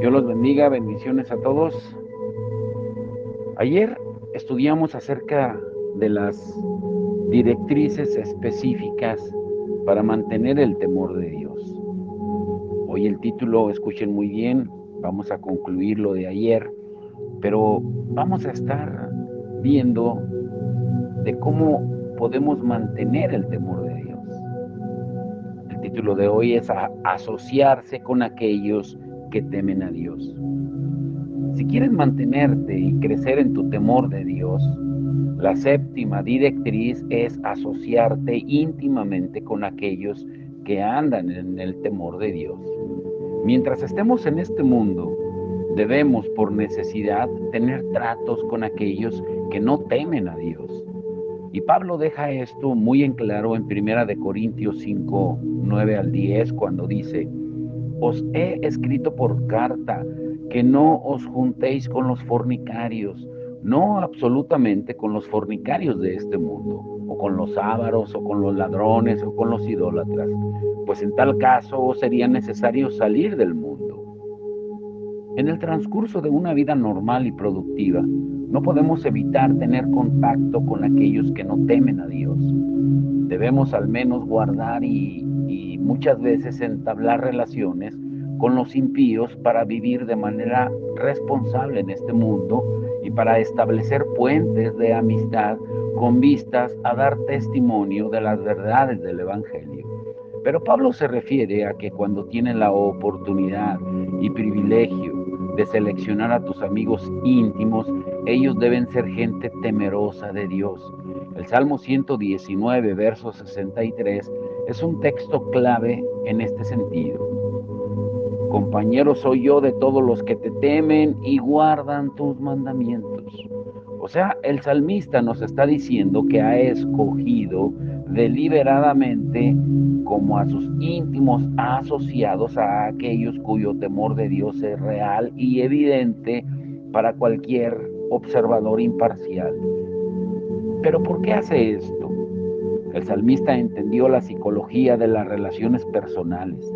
Dios los bendiga, bendiciones a todos. Ayer estudiamos acerca de las directrices específicas para mantener el temor de Dios. Hoy el título, escuchen muy bien, vamos a concluir lo de ayer, pero vamos a estar viendo de cómo podemos mantener el temor de Dios. El título de hoy es asociarse con aquellos que temen a Dios. Si quieres mantenerte y crecer en tu temor de Dios, la séptima directriz es asociarte íntimamente con aquellos que andan en el temor de Dios. Mientras estemos en este mundo, debemos por necesidad tener tratos con aquellos que no temen a Dios. Y Pablo deja esto muy en claro en 1 Corintios 5, 9 al 10, cuando dice: os he escrito por carta que no os juntéis con los fornicarios, no absolutamente con los fornicarios de este mundo, o con los ávaros, o con los ladrones, o con los idólatras, pues en tal caso os sería necesario salir del mundo. En el transcurso de una vida normal y productiva, no podemos evitar tener contacto con aquellos que no temen a Dios. Debemos al menos guardar y muchas veces entablar relaciones con los impíos para vivir de manera responsable en este mundo y para establecer puentes de amistad con vistas a dar testimonio de las verdades del Evangelio. Pero Pablo se refiere a que cuando tienes la oportunidad y privilegio de seleccionar a tus amigos íntimos, ellos deben ser gente temerosa de Dios. El Salmo 119, verso 63, es un texto clave en este sentido. Compañero soy yo de todos los que te temen y guardan tus mandamientos. O sea, el salmista nos está diciendo que ha escogido deliberadamente como a sus íntimos asociados a aquellos cuyo temor de Dios es real y evidente para cualquier observador imparcial. ¿Pero por qué hace esto? El salmista entendió la psicología de las relaciones personales,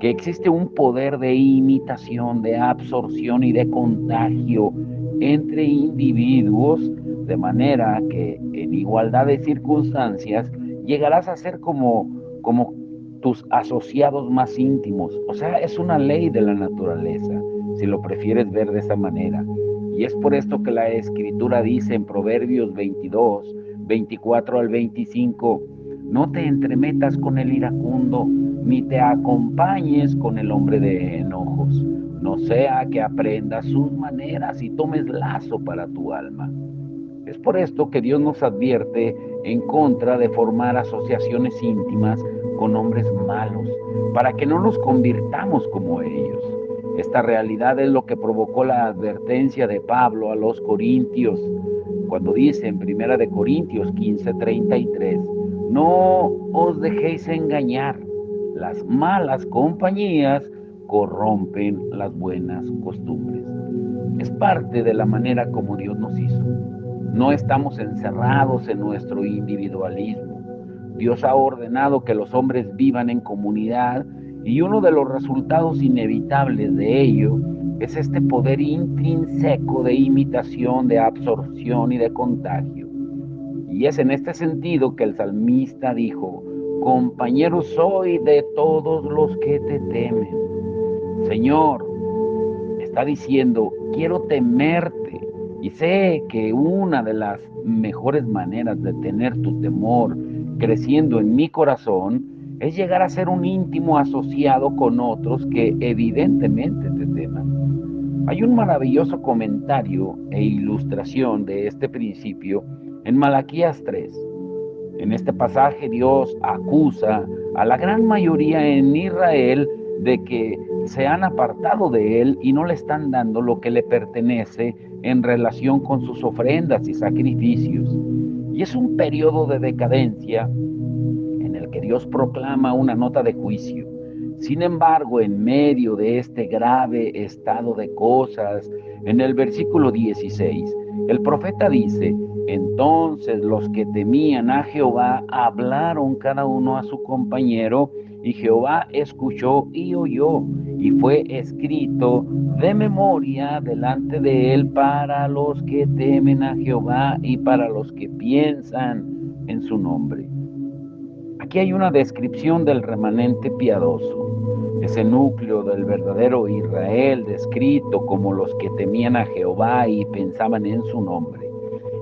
que existe un poder de imitación, de absorción y de contagio entre individuos, de manera que en igualdad de circunstancias llegarás a ser como tus asociados más íntimos. O sea, es una ley de la naturaleza, si lo prefieres ver de esa manera. Y es por esto que la Escritura dice en Proverbios 22, 24 al 25, no te entremetas con el iracundo, ni te acompañes con el hombre de enojos, no sea que aprendas sus maneras y tomes lazo para tu alma. Es por esto que Dios nos advierte en contra de formar asociaciones íntimas con hombres malos, para que no nos convirtamos como ellos. Esta realidad es lo que provocó la advertencia de Pablo a los corintios, cuando dice en 1 Corintios 15:33, no os dejéis engañar, las malas compañías corrompen las buenas costumbres. Es parte de la manera como Dios nos hizo. No estamos encerrados en nuestro individualismo. Dios ha ordenado que los hombres vivan en comunidad y uno de los resultados inevitables de ello es este poder intrínseco de imitación, de absorción y de contagio. Y es en este sentido que el salmista dijo: compañero soy de todos los que te temen. Señor, está diciendo, quiero temerte. Y sé que una de las mejores maneras de tener tu temor creciendo en mi corazón es llegar a ser un íntimo asociado con otros que evidentemente te teman. Hay un maravilloso comentario e ilustración de este principio en Malaquías 3. En este pasaje Dios acusa a la gran mayoría en Israel de que se han apartado de Él y no le están dando lo que le pertenece en relación con sus ofrendas y sacrificios. Y es un periodo de decadencia en el que Dios proclama una nota de juicio. Sin embargo, en medio de este grave estado de cosas, en el versículo 16, el profeta dice: entonces los que temían a Jehová hablaron cada uno a su compañero y Jehová escuchó y oyó, y fue escrito de memoria delante de él para los que temen a Jehová y para los que piensan en su nombre. Aquí hay una descripción del remanente piadoso, ese núcleo del verdadero Israel descrito como los que temían a Jehová y pensaban en su nombre.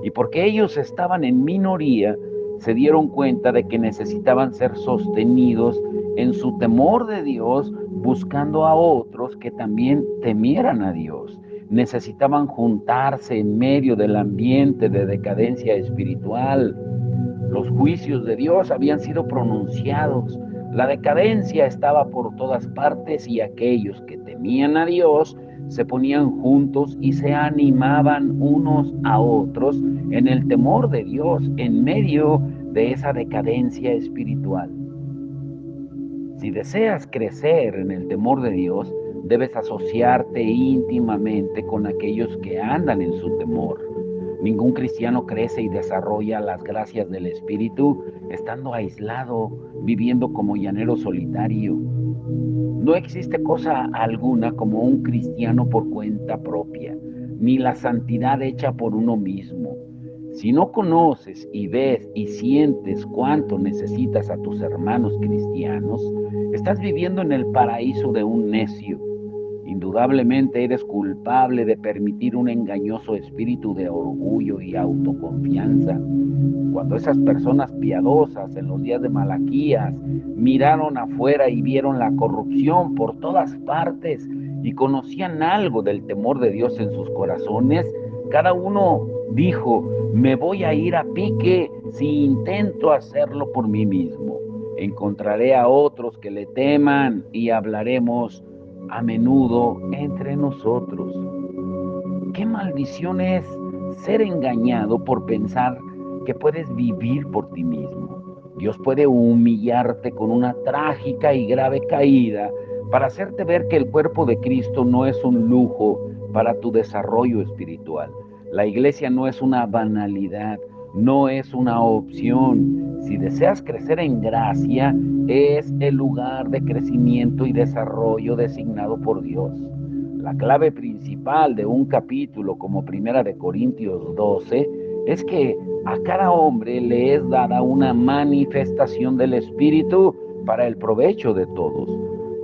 Y porque ellos estaban en minoría, se dieron cuenta de que necesitaban ser sostenidos en su temor de Dios, buscando a otros que también temieran a Dios. Necesitaban juntarse en medio del ambiente de decadencia espiritual. Los juicios de Dios habían sido pronunciados. La decadencia estaba por todas partes y aquellos que temían a Dios se ponían juntos y se animaban unos a otros en el temor de Dios en medio de esa decadencia espiritual. Si deseas crecer en el temor de Dios, debes asociarte íntimamente con aquellos que andan en su temor. Ningún cristiano crece y desarrolla las gracias del Espíritu estando aislado, viviendo como llanero solitario. No existe cosa alguna como un cristiano por cuenta propia, ni la santidad hecha por uno mismo. Si no conoces y ves y sientes cuánto necesitas a tus hermanos cristianos, estás viviendo en el paraíso de un necio. Indudablemente eres culpable de permitir un engañoso espíritu de orgullo y autoconfianza. Cuando esas personas piadosas en los días de Malaquías miraron afuera y vieron la corrupción por todas partes y conocían algo del temor de Dios en sus corazones, cada uno dijo: me voy a ir a pique si intento hacerlo por mí mismo. Encontraré a otros que le teman y hablaremos a menudo entre nosotros. Qué maldición es ser engañado por pensar que puedes vivir por ti mismo. Dios puede humillarte con una trágica y grave caída para hacerte ver que el cuerpo de Cristo no es un lujo para tu desarrollo espiritual. La iglesia no es una banalidad, no es una opción. Si deseas crecer en gracia, es el lugar de crecimiento y desarrollo designado por Dios. La clave principal de un capítulo como Primera de Corintios 12 es que a cada hombre le es dada una manifestación del Espíritu para el provecho de todos.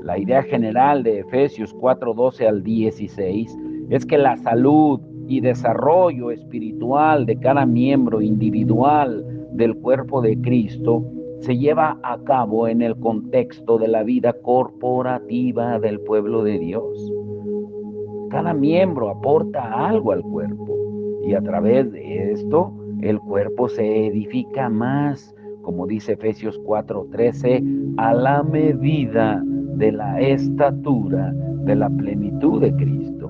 La idea general de Efesios 4:12 al 16 es que la salud y desarrollo espiritual de cada miembro individual del cuerpo de Cristo se lleva a cabo en el contexto de la vida corporativa del pueblo de Dios. Cada miembro aporta algo al cuerpo y a través de esto el cuerpo se edifica más, como dice Efesios 4:13, a la medida de la estatura de la plenitud de Cristo.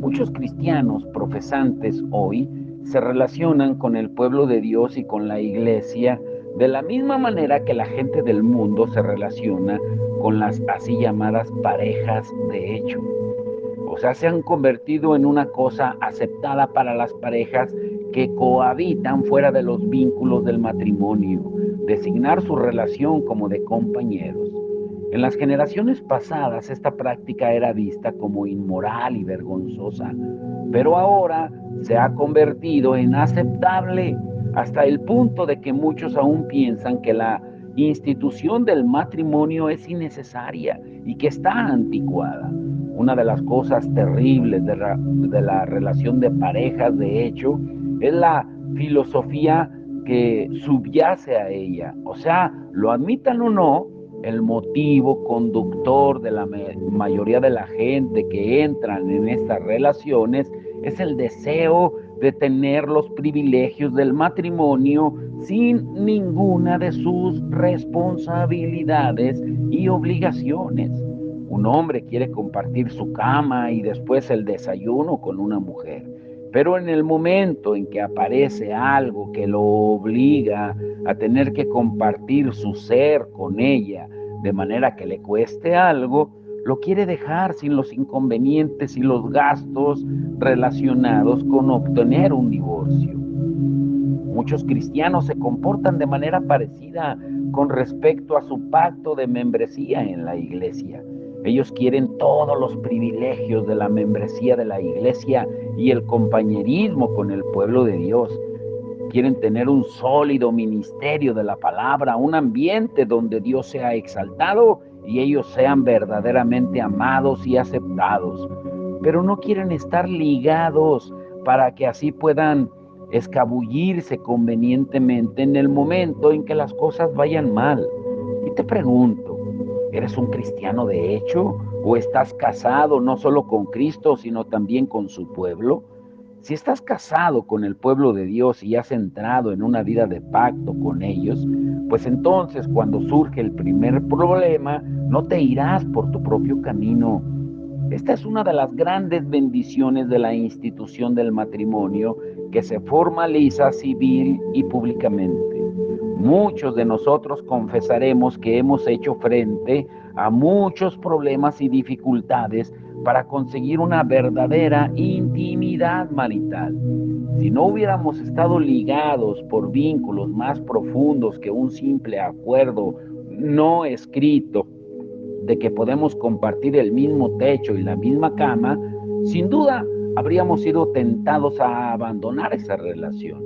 Muchos cristianos profesantes hoy se relacionan con el pueblo de Dios y con la iglesia de la misma manera que la gente del mundo se relaciona con las así llamadas parejas de hecho. O sea, se han convertido en una cosa aceptada para las parejas que cohabitan fuera de los vínculos del matrimonio, designar su relación como de compañeros. En las generaciones pasadas esta práctica era vista como inmoral y vergonzosa, pero ahora se ha convertido en aceptable hasta el punto de que muchos aún piensan que la institución del matrimonio es innecesaria y que está anticuada. Una de las cosas terribles de la relación de parejas, de hecho, es la filosofía que subyace a ella. O sea, lo admitan o no, el motivo conductor de la mayoría de la gente que entran en estas relaciones es el deseo de tener los privilegios del matrimonio sin ninguna de sus responsabilidades y obligaciones. Un hombre quiere compartir su cama y después el desayuno con una mujer, pero en el momento en que aparece algo que lo obliga a tener que compartir su ser con ella, de manera que le cueste algo, lo quiere dejar sin los inconvenientes y los gastos relacionados con obtener un divorcio. Muchos cristianos se comportan de manera parecida con respecto a su pacto de membresía en la iglesia. Ellos quieren todos los privilegios de la membresía de la iglesia y el compañerismo con el pueblo de Dios. Quieren tener un sólido ministerio de la palabra, un ambiente donde Dios sea exaltado y ellos sean verdaderamente amados y aceptados. Pero no quieren estar ligados para que así puedan escabullirse convenientemente en el momento en que las cosas vayan mal. Y te pregunto, ¿eres un cristiano de hecho? ¿O estás casado no solo con Cristo, sino también con su pueblo? Si estás casado con el pueblo de Dios y has entrado en una vida de pacto con ellos, pues entonces cuando surge el primer problema, no te irás por tu propio camino. Esta es una de las grandes bendiciones de la institución del matrimonio que se formaliza civil y públicamente. Muchos de nosotros confesaremos que hemos hecho frente a muchos problemas y dificultades para conseguir una verdadera intimidad marital. Si no hubiéramos estado ligados por vínculos más profundos que un simple acuerdo no escrito de que podemos compartir el mismo techo y la misma cama, sin duda habríamos sido tentados a abandonar esa relación.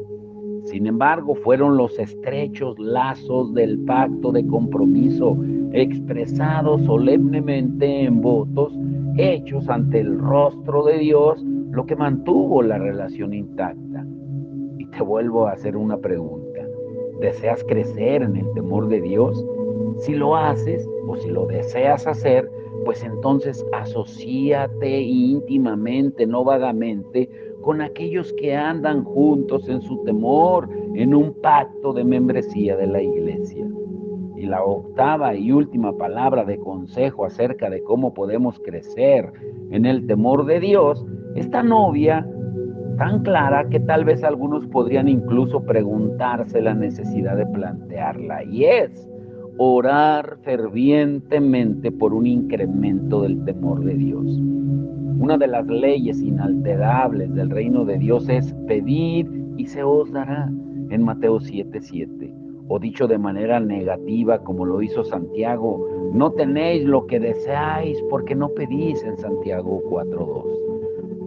Sin embargo, fueron los estrechos lazos del pacto de compromiso expresados solemnemente en votos hechos ante el rostro de Dios lo que mantuvo la relación intacta. Y te vuelvo a hacer una pregunta. ¿Deseas crecer en el temor de Dios? Si lo haces o si lo deseas hacer, pues entonces asocíate íntimamente, no vagamente, con aquellos que andan juntos en su temor, en un pacto de membresía de la iglesia. Y la octava y última palabra de consejo acerca de cómo podemos crecer en el temor de Dios, esta novia tan clara que tal vez algunos podrían incluso preguntarse la necesidad de plantearla, y es orar fervientemente por un incremento del temor de Dios. Una de las leyes inalterables del reino de Dios es pedir y se os dará en Mateo 7:7. O dicho de manera negativa como lo hizo Santiago, no tenéis lo que deseáis porque no pedís en Santiago 4:2.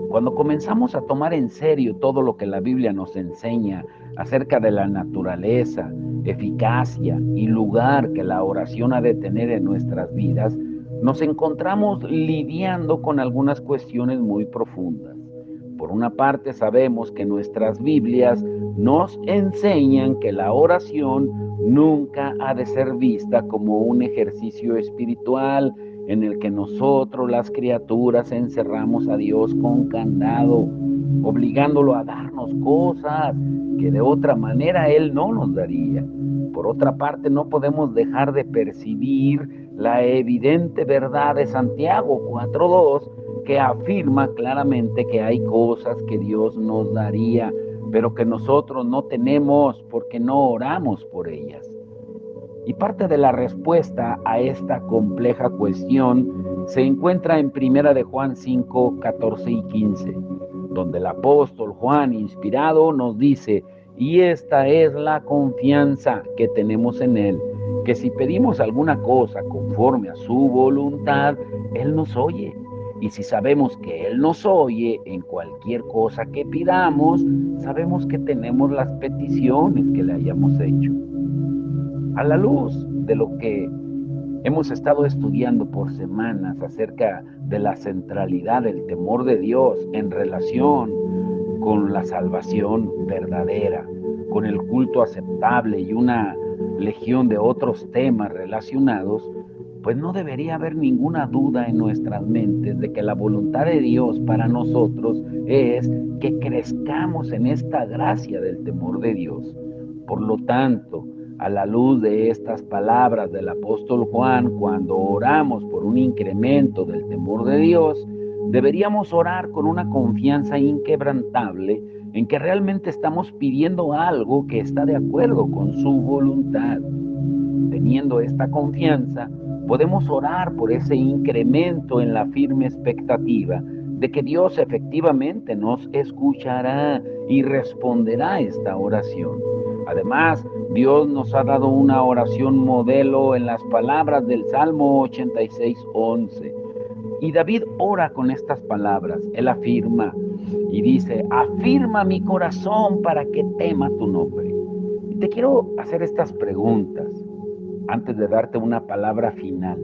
Cuando comenzamos a tomar en serio todo lo que la Biblia nos enseña acerca de la naturaleza, eficacia y lugar que la oración ha de tener en nuestras vidas, nos encontramos lidiando con algunas cuestiones muy profundas. Por una parte, sabemos que nuestras Biblias nos enseñan que la oración nunca ha de ser vista como un ejercicio espiritual en el que nosotros, las criaturas, encerramos a Dios con candado, obligándolo a darnos cosas que de otra manera Él no nos daría. Por otra parte, no podemos dejar de percibir la evidente verdad de Santiago 4:2, que afirma claramente que hay cosas que Dios nos daría, pero que nosotros no tenemos porque no oramos por ellas. Y parte de la respuesta a esta compleja cuestión se encuentra en 1 de Juan 5, 14 y 15, donde el apóstol Juan, inspirado, nos dice: y esta es la confianza que tenemos en Él, que si pedimos alguna cosa conforme a su voluntad, Él nos oye. Y si sabemos que Él nos oye en cualquier cosa que pidamos, sabemos que tenemos las peticiones que le hayamos hecho. A la luz de lo que hemos estado estudiando por semanas acerca de la centralidad del temor de Dios en relación con la salvación verdadera, con el culto aceptable y una legión de otros temas relacionados, pues no debería haber ninguna duda en nuestras mentes de que la voluntad de Dios para nosotros es que crezcamos en esta gracia del temor de Dios. Por lo tanto, a la luz de estas palabras del apóstol Juan, cuando oramos por un incremento del temor de Dios, deberíamos orar con una confianza inquebrantable en que realmente estamos pidiendo algo que está de acuerdo con su voluntad. Teniendo esta confianza, podemos orar por ese incremento en la firme expectativa de que Dios efectivamente nos escuchará y responderá esta oración. Además, Dios nos ha dado una oración modelo en las palabras del Salmo 86:11. Y David ora con estas palabras. Él afirma y dice: afirma mi corazón para que tema tu nombre. Y te quiero hacer estas preguntas antes de darte una palabra final.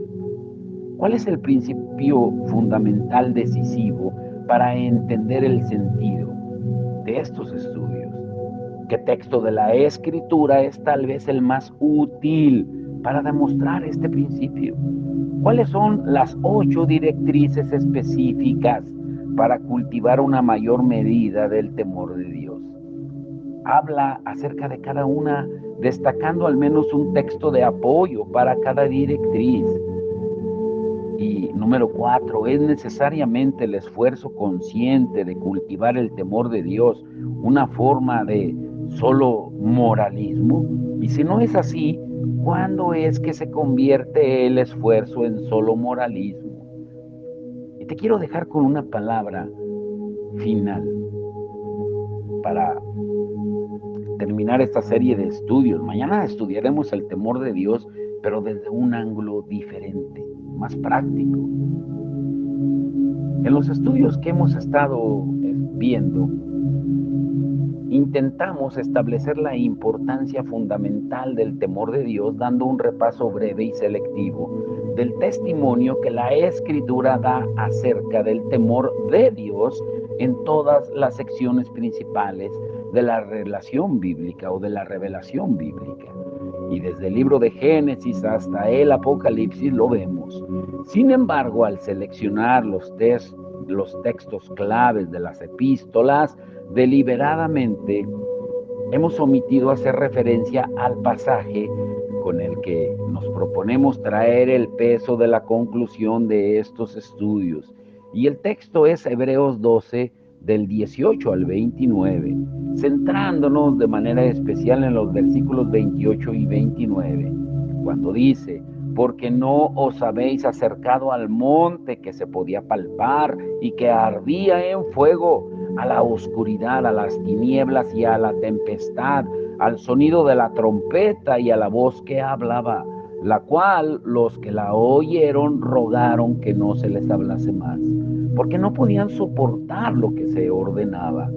¿Cuál es el principio fundamental decisivo para entender el sentido de estos estudios? ¿Qué texto de la Escritura es tal vez el más útil para demostrar este principio? ¿Cuáles son las 8 directrices específicas para cultivar una mayor medida del temor de Dios? Habla acerca de cada una, destacando al menos un texto de apoyo para cada directriz. Y número 4, ¿es necesariamente el esfuerzo consciente de cultivar el temor de Dios una forma de solo moralismo? Y si no es así, ¿cuándo es que se convierte el esfuerzo en solo moralismo? Y te quiero dejar con una palabra final para terminar esta serie de estudios. Mañana estudiaremos el temor de Dios, pero desde un ángulo diferente, más práctico. En los estudios que hemos estado viendo, intentamos establecer la importancia fundamental del temor de Dios, dando un repaso breve y selectivo del testimonio que la Escritura da acerca del temor de Dios en todas las secciones principales de la relación bíblica o de la revelación bíblica. Y desde el libro de Génesis hasta el Apocalipsis lo vemos. Sin embargo, al seleccionar los textos claves de las epístolas, deliberadamente hemos omitido hacer referencia al pasaje con el que nos proponemos traer el peso de la conclusión de estos estudios. Y el texto es Hebreos 12, del 18 al 29, centrándonos de manera especial en los versículos 28 y 29, cuando dice: porque no os habéis acercado al monte que se podía palpar y que ardía en fuego, a la oscuridad, a las tinieblas y a la tempestad, al sonido de la trompeta y a la voz que hablaba, la cual los que la oyeron rogaron que no se les hablase más, porque no podían soportar lo que se ordenaba.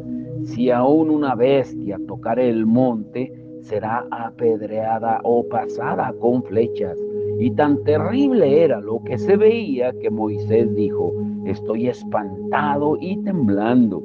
Si aún una bestia tocare el monte, será apedreada o pasada con flechas. Y tan terrible era lo que se veía que Moisés dijo: estoy espantado y temblando.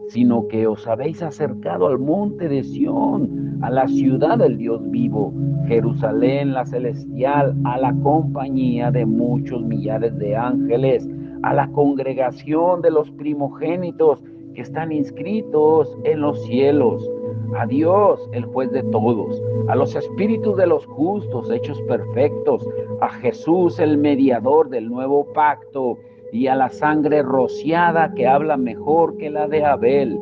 Sino que os habéis acercado al monte de Sión, a la ciudad del Dios vivo, Jerusalén la celestial, a la compañía de muchos millares de ángeles, a la congregación de los primogénitos que están inscritos en los cielos, a Dios, el juez de todos, a los espíritus de los justos hechos perfectos, a Jesús, el mediador del nuevo pacto, y a la sangre rociada que habla mejor que la de Abel.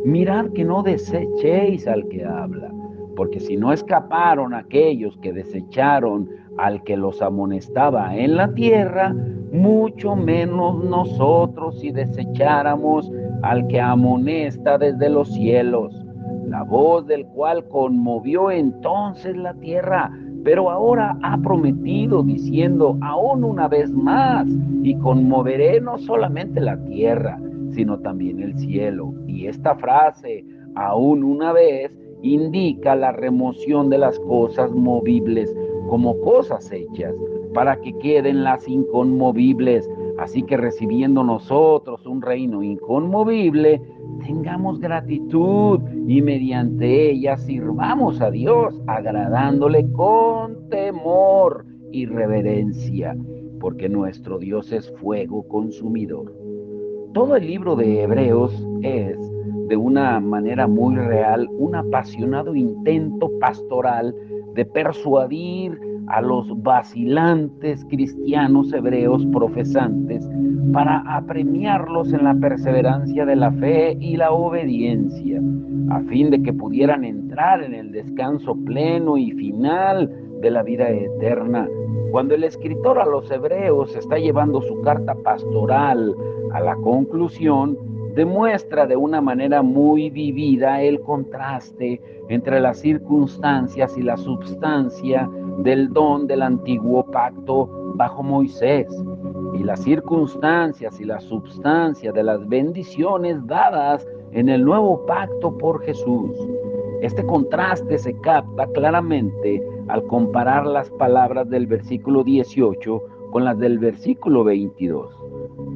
Mirad que no desechéis al que habla, porque si no escaparon aquellos que desecharon al que los amonestaba en la tierra, mucho menos nosotros si desecháramos al que amonesta desde los cielos, la voz del cual conmovió entonces la tierra, pero ahora ha prometido, diciendo: aún una vez más, y conmoveré no solamente la tierra, sino también el cielo. Y esta frase, aún una vez, indica la remoción de las cosas movibles como cosas hechas, para que queden las inconmovibles. Así que recibiendo nosotros un reino inconmovible, tengamos gratitud y mediante ella sirvamos a Dios, agradándole con temor y reverencia, porque nuestro Dios es fuego consumidor. Todo el libro de Hebreos es, de una manera muy real, un apasionado intento pastoral de persuadir a los vacilantes cristianos hebreos profesantes para apremiarlos en la perseverancia de la fe y la obediencia, a fin de que pudieran entrar en el descanso pleno y final de la vida eterna. Cuando el escritor a los hebreos está llevando su carta pastoral a la conclusión, demuestra de una manera muy vivida el contraste entre las circunstancias y la substancia del don del antiguo pacto bajo Moisés y las circunstancias y la substancia de las bendiciones dadas en el nuevo pacto por Jesús. Este contraste se capta claramente al comparar las palabras del versículo 18 con las del versículo 22.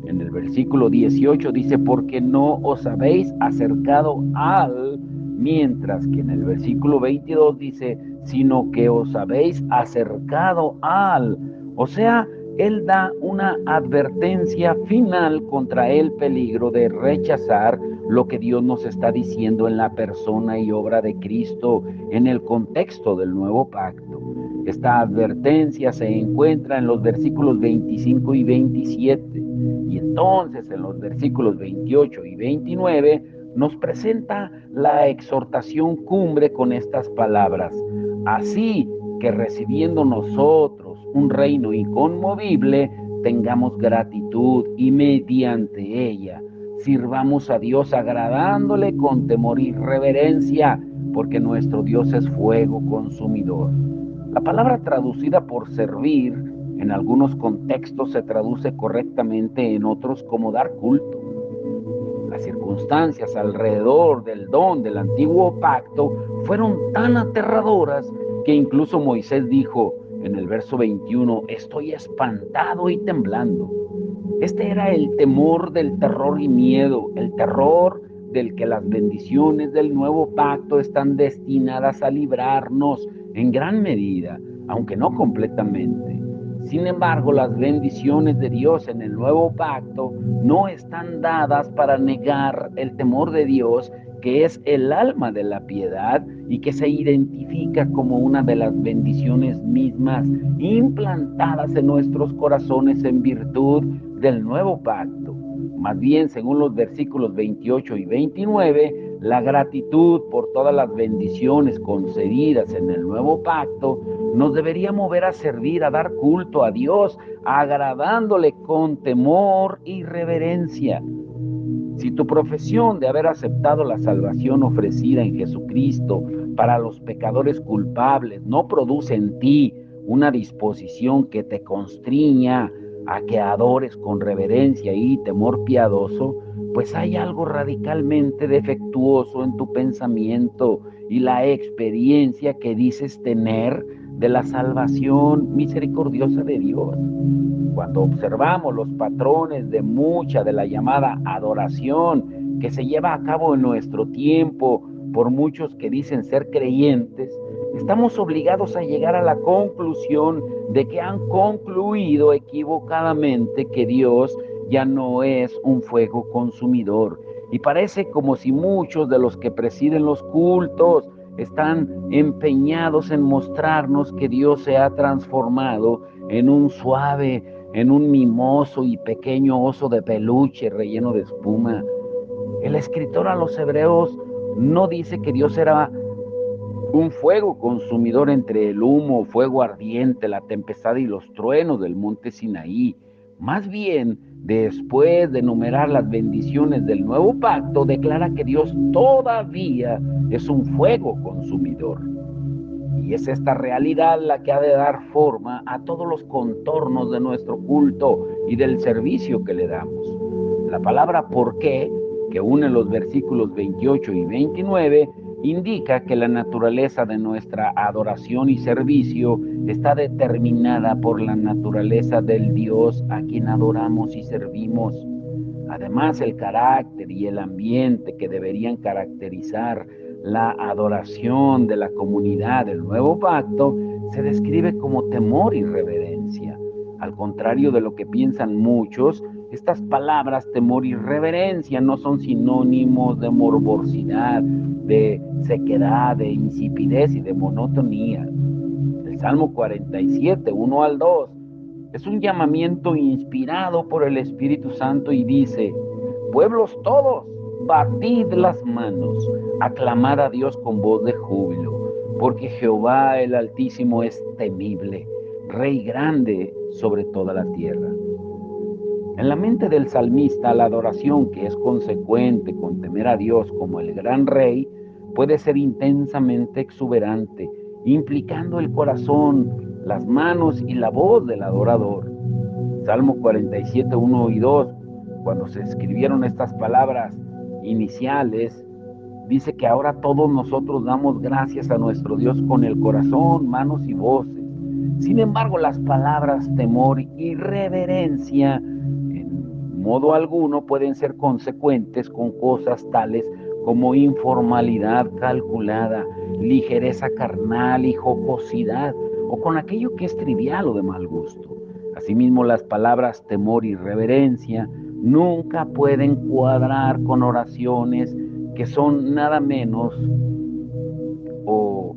En el versículo 18 dice, porque no os habéis acercado al, mientras que en el versículo 22 dice, sino que os habéis acercado al. O sea, él da una advertencia final contra el peligro de rechazar lo que Dios nos está diciendo en la persona y obra de Cristo en el contexto del nuevo pacto. Esta advertencia se encuentra en los versículos 25 y 27. Y entonces en los versículos 28 y 29 nos presenta la exhortación cumbre con estas palabras. Así que recibiendo nosotros un reino inconmovible, tengamos gratitud y mediante ella sirvamos a Dios agradándole con temor y reverencia, porque nuestro Dios es fuego consumidor. La palabra traducida por servir en algunos contextos se traduce correctamente, en otros como dar culto. Las circunstancias alrededor del don del antiguo pacto fueron tan aterradoras que incluso Moisés dijo en el verso 21, estoy espantado y temblando. Este era el temor del terror y miedo, el terror del que las bendiciones del nuevo pacto están destinadas a librarnos en gran medida, aunque no completamente. Sin embargo, las bendiciones de Dios en el nuevo pacto no están dadas para negar el temor de Dios, que es el alma de la piedad y que se identifica como una de las bendiciones mismas implantadas en nuestros corazones en virtud del nuevo pacto. Más bien, según los versículos 28 y 29, la gratitud por todas las bendiciones concedidas en el nuevo pacto nos debería mover a servir, a dar culto a Dios, agradándole con temor y reverencia. Si tu profesión de haber aceptado la salvación ofrecida en Jesucristo para los pecadores culpables no produce en ti una disposición que te constriña a que adores con reverencia y temor piadoso, pues hay algo radicalmente defectuoso en tu pensamiento y la experiencia que dices tener de la salvación misericordiosa de Dios. Cuando observamos los patrones de mucha de la llamada adoración que se lleva a cabo en nuestro tiempo por muchos que dicen ser creyentes, estamos obligados a llegar a la conclusión de que han concluido equivocadamente que Dios ya no es un fuego consumidor. Y parece como si muchos de los que presiden los cultos están empeñados en mostrarnos que Dios se ha transformado en un suave, en un mimoso y pequeño oso de peluche relleno de espuma. El escritor a los hebreos no dice que Dios era un fuego consumidor entre el humo, fuego ardiente, la tempestad y los truenos del monte Sinaí. Más bien, después de enumerar las bendiciones del nuevo pacto, declara que Dios todavía es un fuego consumidor. Y es esta realidad la que ha de dar forma a todos los contornos de nuestro culto y del servicio que le damos. La palabra por qué, que une los versículos 28 y 29, indica que la naturaleza de nuestra adoración y servicio está determinada por la naturaleza del Dios a quien adoramos y servimos. Además, el carácter y el ambiente que deberían caracterizar la adoración de la comunidad del nuevo pacto se describe como temor y reverencia. Al contrario de lo que piensan muchos, estas palabras temor y reverencia no son sinónimos de morbosidad, de sequedad, de insipidez y de monotonía. El Salmo 47, 1 al 2, es un llamamiento inspirado por el Espíritu Santo y dice: pueblos todos, batid las manos, aclamad a Dios con voz de júbilo, porque Jehová el Altísimo es temible, Rey grande sobre toda la tierra. En la mente del salmista, la adoración que es consecuente con temer a Dios como el gran rey puede ser intensamente exuberante, implicando el corazón, las manos y la voz del adorador. Salmo 47, 1 y 2, cuando se escribieron estas palabras iniciales, dice que ahora todos nosotros damos gracias a nuestro Dios con el corazón, manos y voces. Sin embargo, las palabras temor y reverencia en modo alguno pueden ser consecuentes con cosas tales como informalidad calculada, ligereza carnal y jocosidad, o con aquello que es trivial o de mal gusto. Asimismo, las palabras temor y reverencia nunca pueden cuadrar con oraciones que son nada menos o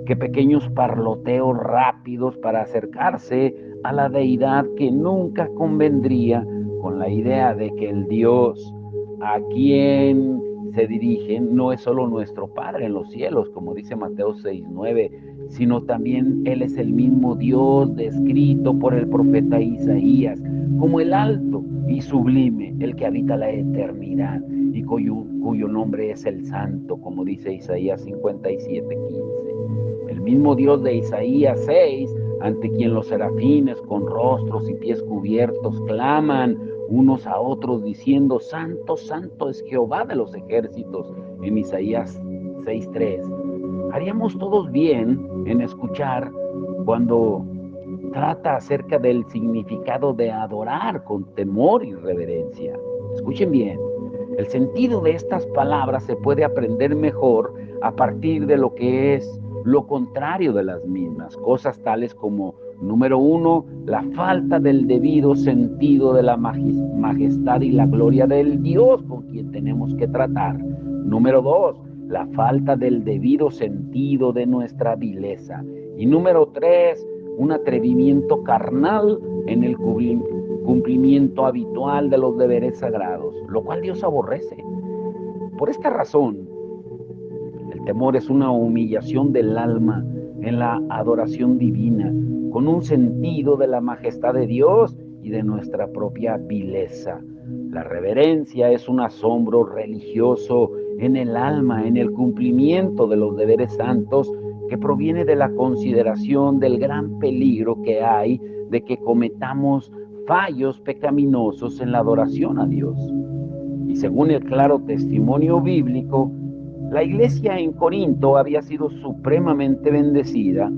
que pequeños parloteos rápidos para acercarse a la deidad, que nunca convendría con la idea de que el Dios a quien se dirigen no es solo nuestro Padre en los cielos, como dice Mateo 6:9, sino también Él es el mismo Dios descrito por el profeta Isaías como el alto y sublime, el que habita la eternidad y cuyo nombre es el Santo, como dice Isaías 57:15. El mismo Dios de Isaías 6, ante quien los serafines con rostros y pies cubiertos claman unos a otros diciendo: Santo, santo es Jehová de los ejércitos, en Isaías 6:3. Haríamos todos bien en escuchar cuando trata acerca del significado de adorar con temor y reverencia. Escuchen bien, el sentido de estas palabras se puede aprender mejor a partir de lo que es lo contrario de las mismas, cosas tales como, número uno, la falta del debido sentido de la majestad y la gloria del Dios con quien tenemos que tratar. Número dos, la falta del debido sentido de nuestra vileza. Y número tres, un atrevimiento carnal en el cumplimiento habitual de los deberes sagrados, lo cual Dios aborrece. Por esta razón, el temor es una humillación del alma en la adoración divina, con un sentido de la majestad de Dios y de nuestra propia vileza. La reverencia es un asombro religioso en el alma, en el cumplimiento de los deberes santos, que proviene de la consideración del gran peligro que hay de que cometamos fallos pecaminosos en la adoración a Dios. Y según el claro testimonio bíblico, la iglesia en Corinto había sido supremamente bendecida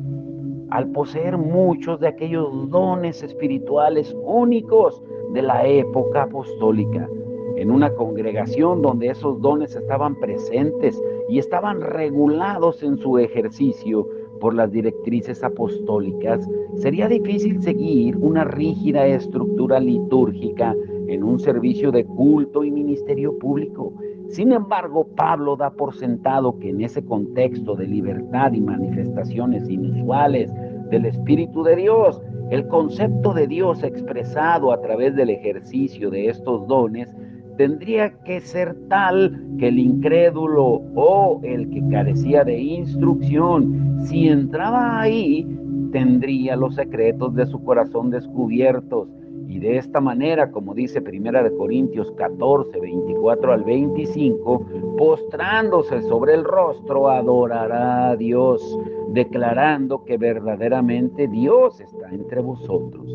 al poseer muchos de aquellos dones espirituales únicos de la época apostólica, en una congregación donde esos dones estaban presentes y estaban regulados en su ejercicio por las directrices apostólicas. Sería difícil seguir una rígida estructura litúrgica en un servicio de culto y ministerio público. Sin embargo, Pablo da por sentado que en ese contexto de libertad y manifestaciones inusuales del Espíritu de Dios, el concepto de Dios expresado a través del ejercicio de estos dones tendría que ser tal que el incrédulo o el que carecía de instrucción, si entraba ahí, tendría los secretos de su corazón descubiertos. Y de esta manera, como dice 1 Corintios 14, 24 al 25, postrándose sobre el rostro, adorará a Dios, declarando que verdaderamente Dios está entre vosotros.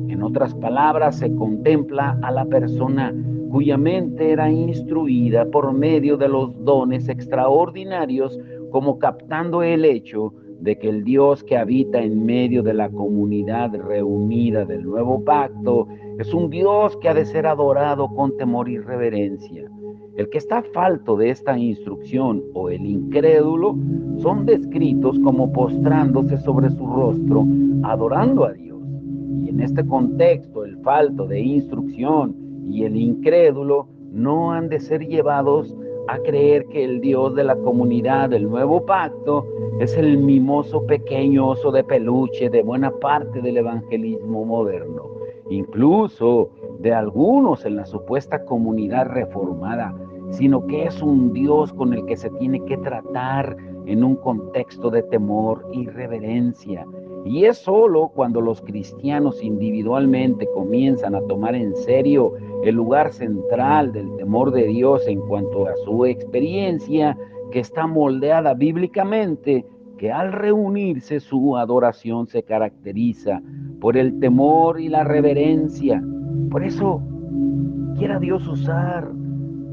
En otras palabras, se contempla a la persona cuya mente era instruida por medio de los dones extraordinarios, como captando el hecho de que el Dios que habita en medio de la comunidad reunida del nuevo pacto es un Dios que ha de ser adorado con temor y reverencia. El que está falto de esta instrucción o el incrédulo son descritos como postrándose sobre su rostro, adorando a Dios. Y en este contexto, el falto de instrucción y el incrédulo no han de ser llevados a creer que el Dios de la comunidad del nuevo pacto es el mimoso pequeño oso de peluche de buena parte del evangelismo moderno, incluso de algunos en la supuesta comunidad reformada, sino que es un Dios con el que se tiene que tratar en un contexto de temor y reverencia. Y es solo cuando los cristianos individualmente comienzan a tomar en serio el lugar central del temor de Dios en cuanto a su experiencia, que está moldeada bíblicamente, que al reunirse su adoración se caracteriza por el temor y la reverencia. Por eso quiera Dios usar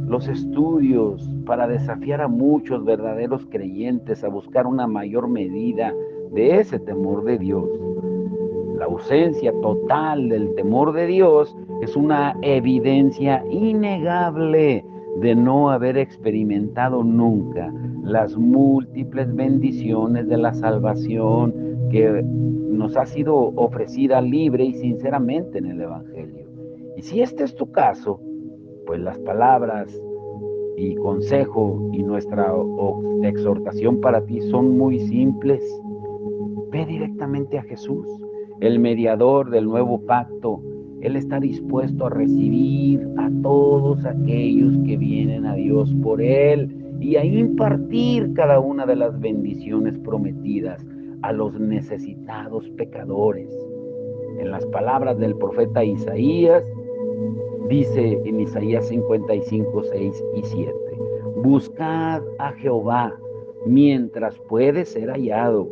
los estudios para desafiar a muchos verdaderos creyentes a buscar una mayor medida de ese temor de Dios. La ausencia total del temor de Dios es una evidencia innegable de no haber experimentado nunca las múltiples bendiciones de la salvación que nos ha sido ofrecida libre y sinceramente en el Evangelio. Y si este es tu caso, pues las palabras y consejo y nuestra exhortación para ti son muy simples. Ve directamente a Jesús, el mediador del nuevo pacto. Él está dispuesto a recibir a todos aquellos que vienen a Dios por Él y a impartir cada una de las bendiciones prometidas a los necesitados pecadores. En las palabras del profeta Isaías, dice en Isaías 55, 6 y 7, buscad a Jehová mientras puede ser hallado,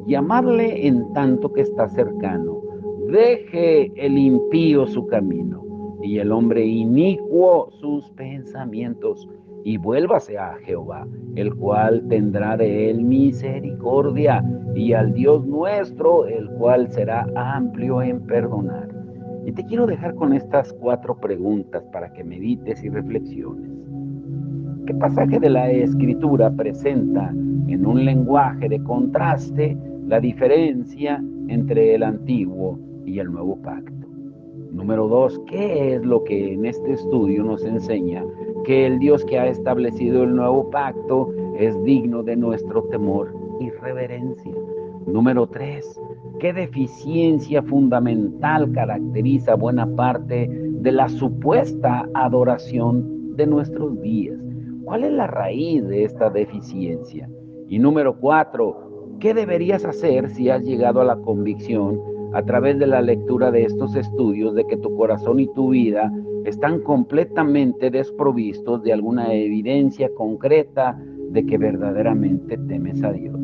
llamadle en tanto que está cercano. Deje el impío su camino y el hombre inicuo sus pensamientos, y vuélvase a Jehová, el cual tendrá de él misericordia, y al Dios nuestro, el cual será amplio en perdonar. Y te quiero dejar con estas 4 preguntas para que medites y reflexiones. ¿Qué pasaje de la Escritura presenta en un lenguaje de contraste la diferencia entre el antiguo y el nuevo pacto? Número 2, ¿qué es lo que en este estudio nos enseña que el Dios que ha establecido el nuevo pacto es digno de nuestro temor y reverencia? Número 3, ¿qué deficiencia fundamental caracteriza buena parte de la supuesta adoración de nuestros días? ¿Cuál es la raíz de esta deficiencia? Y número 4, ¿qué deberías hacer si has llegado a la convicción a través de la lectura de estos estudios de que tu corazón y tu vida están completamente desprovistos de alguna evidencia concreta de que verdaderamente temes a Dios?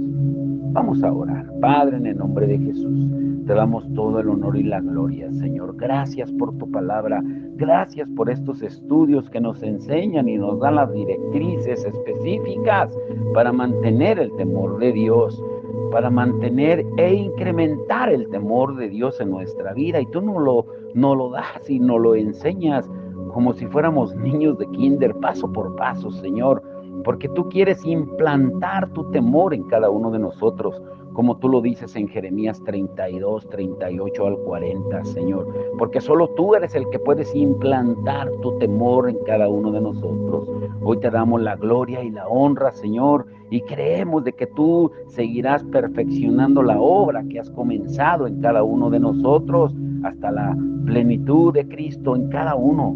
Vamos a orar. Padre, en el nombre de Jesús, te damos todo el honor y la gloria, Señor. Gracias por tu palabra. Gracias por estos estudios que nos enseñan y nos dan las directrices específicas para mantener el temor de Dios, para mantener e incrementar el temor de Dios en nuestra vida. Y tú no lo das y nos lo enseñas como si fuéramos niños de kinder, paso por paso, Señor, porque tú quieres implantar tu temor en cada uno de nosotros, como tú lo dices en Jeremías 32, 38 al 40, Señor, porque solo tú eres el que puedes implantar tu temor en cada uno de nosotros. Hoy te damos la gloria y la honra, Señor, y creemos de que tú seguirás perfeccionando la obra que has comenzado en cada uno de nosotros hasta la plenitud de Cristo en cada uno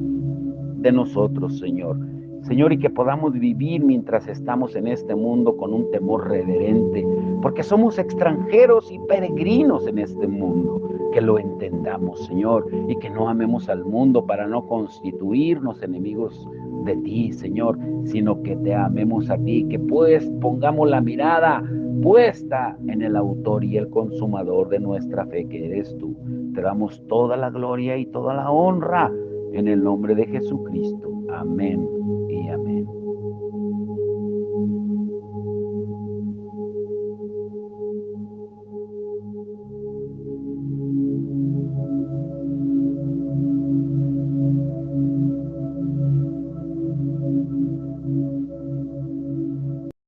de nosotros, Señor. Señor, y que podamos vivir mientras estamos en este mundo con un temor reverente, porque somos extranjeros y peregrinos en este mundo. Que lo entendamos, Señor, y que no amemos al mundo para no constituirnos enemigos de ti, Señor, sino que te amemos a ti, que pues pongamos la mirada puesta en el autor y el consumador de nuestra fe, que eres tú. Te damos toda la gloria y toda la honra en el nombre de Jesucristo. Amén y amén.